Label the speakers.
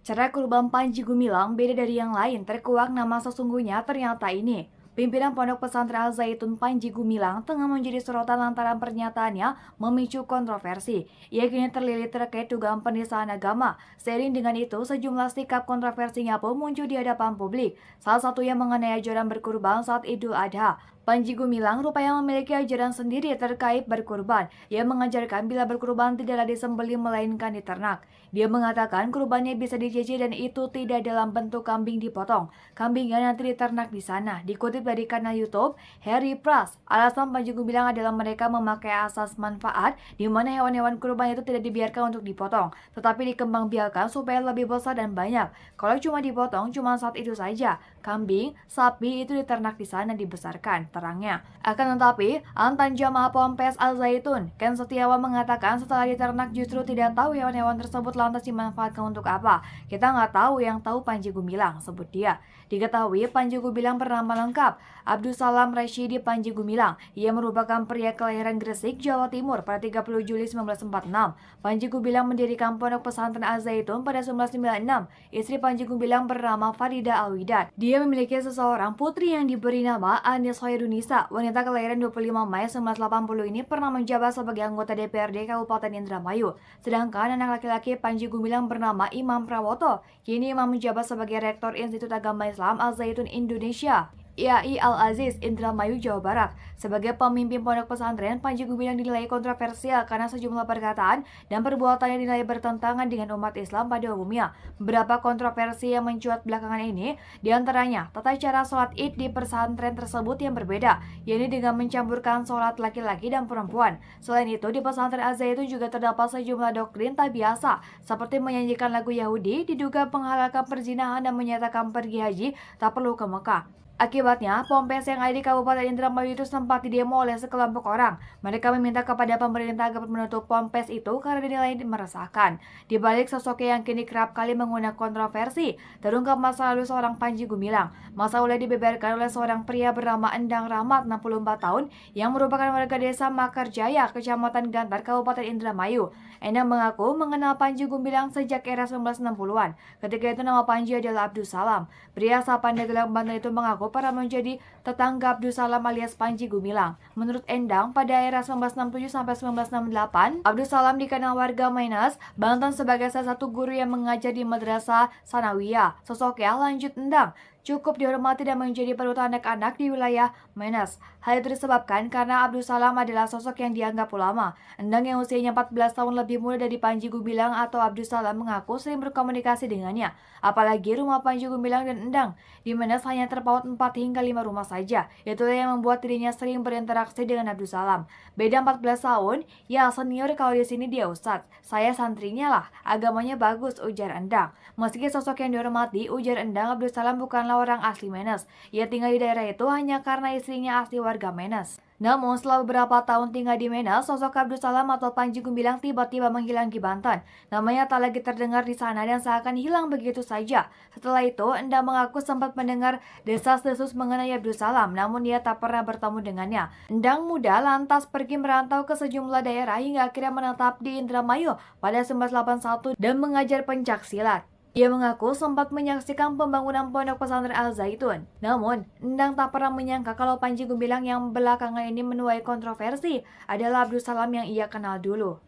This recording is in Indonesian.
Speaker 1: Cara kurban Panji Gumilang beda dari yang lain, terkuak nama sesungguhnya ternyata ini. Pimpinan Pondok Pesantren Al Zaitun Panji Gumilang tengah menjadi sorotan lantaran pernyataannya memicu kontroversi. Ia kini terlilit terkait dugaan penistaan agama. Seiring dengan itu, sejumlah sikap kontroversinya pun muncul di hadapan publik. Salah satunya mengenai ajaran berkurban saat Idul Adha. Panji Gumilang rupanya memiliki ajaran sendiri terkait berkurban. Ia mengajarkan bila berkurban tidaklah disembelih melainkan diternak. Dia mengatakan kurbannya bisa dicicil dan itu tidak dalam bentuk kambing dipotong. Kambingnya nanti diternak di sana. Dikutip dari kanal YouTube Harry Pras, alasan Panji Gumilang adalah mereka memakai asas manfaat di mana hewan-hewan kurban itu tidak dibiarkan untuk dipotong, tetapi dikembangbiakan supaya lebih besar dan banyak. Kalau cuma dipotong cuma saat itu saja, kambing, sapi itu diternak di sana dibesarkan, terangnya. Akan tetapi, Antan Jamaah Ponpes Al Zaitun, Ken Setiawan mengatakan setelah diternak justru tidak tahu hewan-hewan tersebut lantas dimanfaatkan untuk apa. Kita nggak tahu, yang tahu Panji Gumilang, sebut dia. Diketahui Panji Gumilang bernama lengkap Abdus Salam Rashidi Panji Gumilang. Ia merupakan pria kelahiran Gresik, Jawa Timur pada 30 Juli 1946. Panji Gumilang mendirikan Pondok Pesantren Al Zaitun pada 1996. Istri Panji Gumilang bernama Farida Alwidat. Dia memiliki seseorang putri yang diberi nama Anis Hoirunisa. Wanita kelahiran 25 Mei 1980 ini pernah menjabat sebagai anggota DPRD Kabupaten Indramayu. Sedangkan anak laki-laki Panji Gumilang bernama Imam Prawoto. Kini Imam menjabat sebagai Rektor Institut Agama Islam Al Zaitun Indonesia, IAI Al-Aziz, Indramayu, Jawa Barat. Sebagai pemimpin pondok pesantren, Panji Gumilang dinilai kontroversial karena sejumlah perkataan dan perbuatannya dinilai bertentangan dengan umat Islam pada umumnya. Beberapa kontroversi yang mencuat belakangan ini, diantaranya tata cara sholat id di pesantren tersebut yang berbeda, yakni dengan mencampurkan sholat laki-laki dan perempuan. Selain itu, di pesantren Az-Zaitun juga terdapat sejumlah doktrin tak biasa, seperti menyanyikan lagu Yahudi, diduga menghalalkan perzinahan dan menyatakan pergi haji tak perlu ke Mekah. Akibatnya, Ponpes yang ada di Kabupaten Indramayu itu sempat didemo oleh sekelompok orang. Mereka meminta kepada pemerintah agar menutup Ponpes itu karena dinilai meresahkan. Di balik sosoknya yang kini kerap kali mengundang kontroversi, terungkap masa lalu seorang Panji Gumilang. Masa lalu dibeberkan oleh seorang pria bernama Endang Rahmat, 64 tahun, yang merupakan warga desa Makarjaya, Kecamatan Gantar, Kabupaten Indramayu. Endang mengaku mengenal Panji Gumilang sejak era 1960-an. Ketika itu nama Panji adalah Abdus Salam. Pria asal Pandeglang, Banten itu mengaku para menjadi tetangga Abdus Salam alias Panji Gumilang. Menurut Endang, pada era 1967 sampai 1968, Abdus Salam dikenal warga Mainas, Banten sebagai salah satu guru yang mengajar di Madrasah Sanawiyah. Sosoknya, lanjut Endang, cukup dihormati dan menjadi panutan anak-anak di wilayah Menas. Hal itu disebabkan karena Abdus Salam adalah sosok yang dianggap ulama. Endang yang usianya 14 tahun lebih muda dari Panji Gumilang atau Abdus Salam mengaku sering berkomunikasi dengannya. Apalagi rumah Panji Gumilang dan Endang di Menas hanya terpaut 4 hingga 5 rumah saja. Itulah yang membuat dirinya sering berinteraksi dengan Abdus Salam. Beda 14 tahun, ya senior kalau di sini dia ustadz. Saya santrinya lah, agamanya bagus, ujar Endang. Meski sosok yang dihormati, ujar Endang, Abdus Salam bukanlah orang asli Menes. Ia tinggal di daerah itu hanya karena istrinya asli warga Menes. Namun setelah beberapa tahun tinggal di Menes, sosok Abdus Salam atau Panji Gumilang tiba-tiba menghilang di Banten. Namanya tak lagi terdengar di sana dan seakan hilang begitu saja. Setelah itu, Endang mengaku sempat mendengar desas-desus mengenai Abdus Salam, namun ia tak pernah bertemu dengannya. Endang muda lantas pergi merantau ke sejumlah daerah hingga akhirnya menetap di Indramayu pada 1981 dan mengajar pencak silat. Ia mengaku sempat menyaksikan pembangunan Pondok Pesantren Al Zaitun. Namun, Endang tak pernah menyangka kalau Panji Gumilang yang belakangan ini menuai kontroversi adalah Abdus Salam yang ia kenal dulu.